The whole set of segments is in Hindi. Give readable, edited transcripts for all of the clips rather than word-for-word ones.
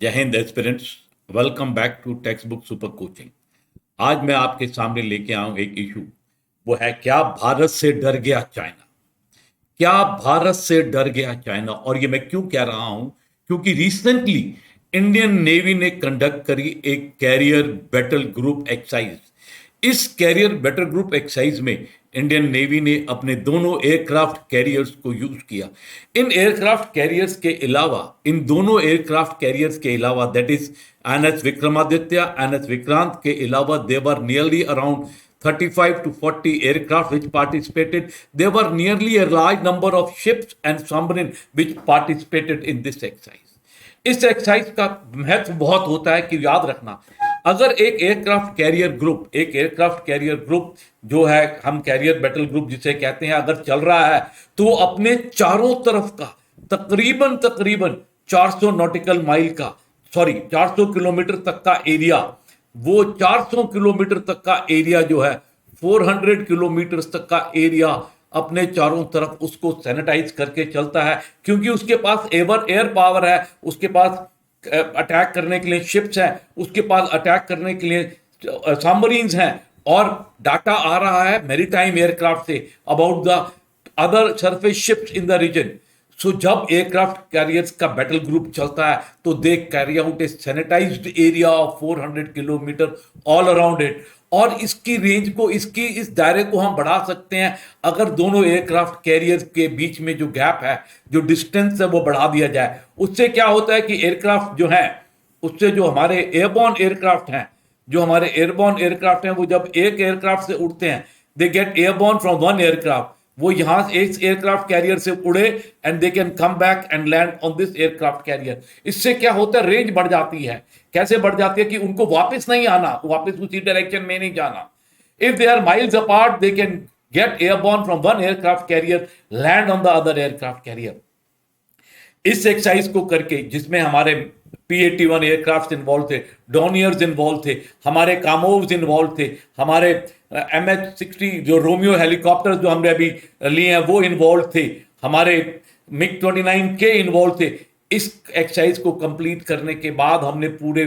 जय Hind aspirants. Welcome back to text book super coaching. आज मैं आपके सामने लेके आया हूं एक इशू। वो है, क्या भारत से डर गया चाइना? क्या भारत से डर गया चाइना? और ये मैं क्यों कह रहा हूं? क्योंकि रिसेंटली इंडियन नेवी ने कंडक्ट करी एक कैरियर बैटल ग्रुप एक्सरसाइज। इस कैरियर बैटल ग्रुप एक्सरसाइज में इंडियन नेवी ने अपने दोनों एयरक्राफ्ट कैरियर्स को यूज किया। इन एयरक्राफ्ट कैरियर्स के अलावा, इन दोनों एयरक्राफ्ट कैरियर्स के अलावा, that is NS Vikramaditya, NS Vikrant के अलावा, देवर nearly around 35 to 40 aircraft which participated. There were nearly a large number of ships and submarines which participated in this exercise. इस एक्सरसाइज का महत्व बहुत होता है कि याद रखना, अगर एक एयरक्राफ्ट कैरियर ग्रुप जो है, हम कैरियर बैटल ग्रुप जिसे कहते हैं, अगर चल रहा है तो अपने चारों तरफ का तकरीबन तकरीबन 400 नॉटिकल माइल का, सॉरी 400 किलोमीटर तक का एरिया, वो 400 किलोमीटर तक का एरिया जो है, 400 किलोमीटर तक का एरिया अपने चारों तरफ उसको सैनिटाइज करके चलता है, क्योंकि उसके पास एयर पावर है, उसके पास अटैक करने के लिए शिप्स हैं, उसके पास अटैक करने के लिए सबमरीन्स हैं, और डाटा आ रहा है मैरीटाइम एयरक्राफ्ट से about the other surface ships in the region. So जब एयरक्राफ्ट कैरियर्स का बैटल ग्रुप चलता है तो they carry out a sanitised area of 400 kilometre all around it. और इसकी रेंज को, इस दायरे को हम बढ़ा सकते हैं अगर दोनों एयरक्राफ्ट कैरियर के बीच में जो गैप है, जो डिस्टेंस है, वो बढ़ा दिया जाए। उससे क्या होता है कि एयरक्राफ्ट जो है, उससे जो हमारे एयरबॉर्न एयरक्राफ्ट हैं, वो जब एक एयरक्राफ्ट से उड़ते हैं, they get airborne from one aircraft, वो यहां एक एयरक्राफ्ट कैरियर से उड़े and they can come back and land on this aircraft carrier. इससे क्या होता है, रेंज बढ़ जाती है। कैसे बढ़ जाती है कि उनको वापस नहीं आना, वापस उसी डायरेक्शन में नहीं जाना। If they are miles apart, they can get airborne from one aircraft carrier, land on the other aircraft carrier. इस एक्सरसाइज को करके, जिसमें हमारे P-81 एयरक्राफ्ट इन्वॉल्व थे, डॉनियर्स इन्वॉल्व थे, हमारे कामोव्स इन्वॉल्व थे, हमारे MH-60 जो रोमियो हेलीकॉप्टर जो हमने अभी लिए हैं वो इन्वॉल्व थे, हमारे MiG-29 के इन्वॉल्व थे। इस एक्सरसाइज को कंप्लीट करने के बाद हमने पूरे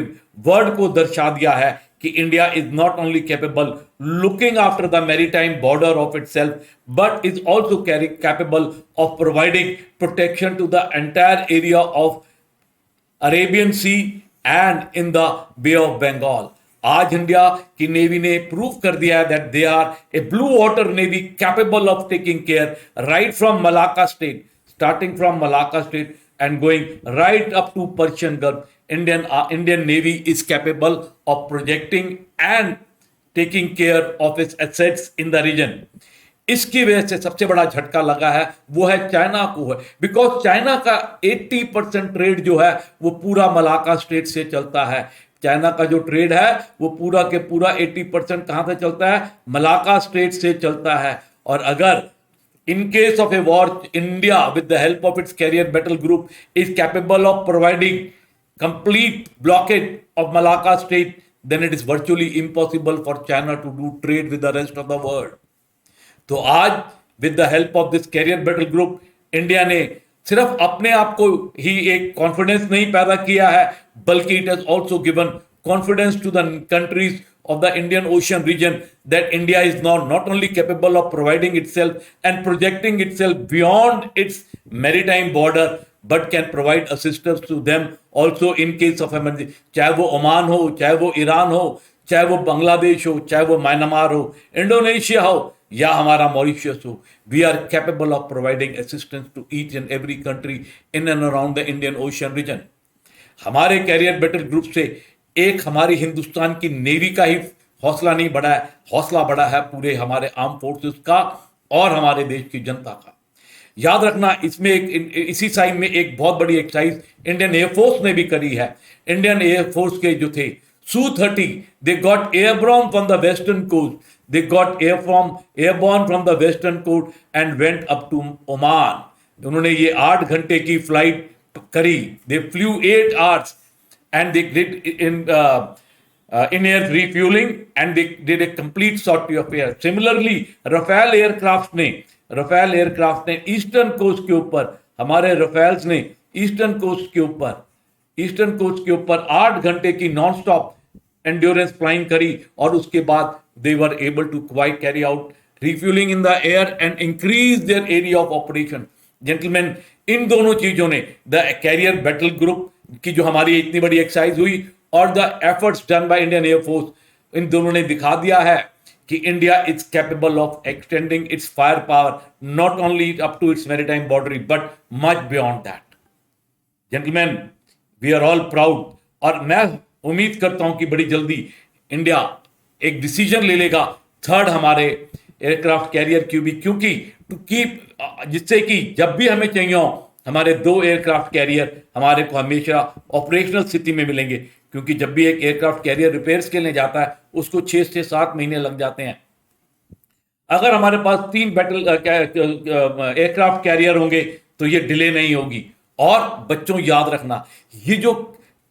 वर्ल्ड को दर्शा दिया है कि India is not only capable looking after the maritime border of itself, but is also capable of providing protection to the entire area of Arabian Sea and in the Bay of Bengal. आज इंडिया की नेवी ने प्रूव कर दिया है that they are a blue water navy capable of taking care right from Malacca strait, starting from Malacca State and going right up to Persian Gulf. Indian Navy is capable of projecting and taking care of its assets in the region. इसकी वजह से सबसे बड़ा झटका लगा है वो है चाइना को है, बिकॉज चाइना का 80% ट्रेड जो है वो पूरा मलाक्का स्टेट से चलता है। चाइना का जो ट्रेड है वो पूरा के पूरा 80% कहां से चलता है, मलाक्का स्टेट से चलता है। और अगर in case of a war, India, with the help of its carrier battle group, is capable of providing complete blockade of Malacca Strait, then it is virtually impossible for China to do trade with the rest of the world. तो आज with the help of this carrier battle group, India ने सिर्फ अपने आप को ही एक कॉन्फिडेंस नहीं पैदा किया है, बल्कि it has also given confidence to the countries of the Indian Ocean region that India is now not only capable of providing itself and projecting itself beyond its maritime border, but can provide assistance to them also in case of emergency. चाहे वो ओमान हो, चाहे वो ईरान हो, चाहे वो बांग्लादेश हो, चाहे वो म्यांमार हो, इंडोनेशिया हो, या हमारा मॉरिशियस हो, we are capable of providing assistance to each and every country in and around the Indian Ocean region. हमारे कैरियर बैटल ग्रुप से एक हमारी हिंदुस्तान की नेवी का ही हौसला नहीं बढ़ा है, हौसला बढ़ा है पूरे हमारे आर्म फोर्सेस का और हमारे देश की जनता का। याद रखना, इसमें इसी साइड में एक बहुत बड़ी एक्सरसाइज इंडियन एयरफोर्स ने भी करी है। इंडियन एयरफोर्स के जो थे Su-30, they got airborne from the western coast, they got airborne from the western coast and went up to Oman. उन्होंने ये 8 घंटे की फ्लाइट करी, they flew 8 hours and they did in-air refueling and they did a complete sortie of air. Similarly, Rafale aircraft ने ईस्टर्न कोस्ट के ऊपर, हमारे रफेल्स ने ईस्टर्न कोस्ट के ऊपर ईस्टर्न कोस्ट के ऊपर 8 घंटे की नॉन स्टॉप एंड्योरेंस फ्लाइंग करी और उसके बाद they were able to quite carry out refuelling in the air and increase their area of operation. Gentleman, इन दोनों चीजों ने, द कैरियर बैटल ग्रुप की जो हमारी इतनी बड़ी एक्सरसाइज हुई और the efforts done by Indian Air Force, इन दोनों ने दिखा दिया है कि India is capable of extending its fire power not only up to its maritime boundary but much beyond that. Gentleman, we are all proud और मैं उम्मीद करता हूं कि बड़ी जल्दी इंडिया एक डिसीजन ले लेगा थर्ड हमारे एयरक्राफ्ट कैरियर क्यूबी, क्योंकि टू कीप, जिससे कि जब भी हमें चाहिए हो हमारे 2 एयरक्राफ्ट कैरियर हमारे को हमेशा ऑपरेशनल स्थिति में मिलेंगे। क्योंकि जब भी एक एयरक्राफ्ट कैरियर रिपेयर्स के लिए जाता है उसको 6 से 7 महीने लग जाते हैं। अगर हमारे पास 3 बैटल एयरक्राफ्ट कैरियर होंगे तो ये डिले नहीं होगी। और बच्चों याद रखना, ये जो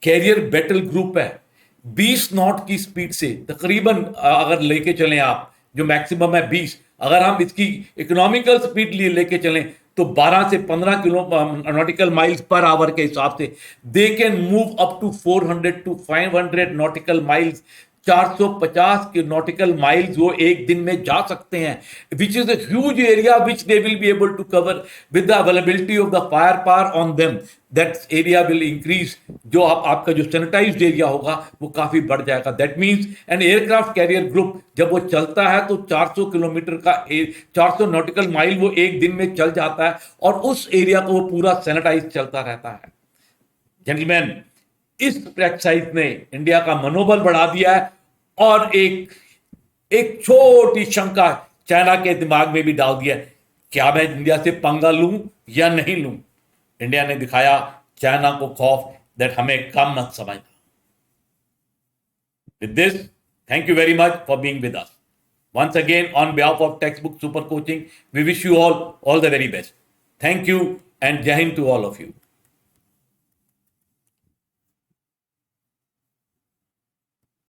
कैरियर बैटल ग्रुप है 20 नॉट की स्पीड से तकरीबन अगर लेके चलें आप, जो मैक्सिमम है 20, अगर हम इसकी इकोनॉमिकल स्पीड लेके चलें तो 12 से 15 kilo nautical miles per hour के हिसाब से they can move up to 400 to 500 nautical miles. 450 के नॉटिकल माइल्स वो एक दिन में जा सकते हैं, which is a huge area which they will be able to cover with the availability of the fire power on them. That area will increase. जो आपका जो सैनिटाइज्ड एरिया होगा वो काफी बढ़ जाएगा। That means an aircraft carrier group जब वो चलता है तो 400 किलोमीटर का 400 नॉटिकल माइल वो एक दिन में चल जाता है और उस एरिया को वो पूरा सैनिटाइज चलता रहता है। जेंटलमैन, इस एक्सरसाइज ने इंडिया का मनोबल बढ़ा दिया है और एक छोटी शंका चाइना के दिमाग में भी डाल दिया है, क्या मैं इंडिया से पंगा लूं या नहीं लूं। इंडिया ने दिखाया चाइना को खौफ दैट हमें कम मत समझना। With this, thank you very much for being with us once again on behalf of Textbook Super Coaching. We wish you all the very best. Thank you and Jai Hind to all of you.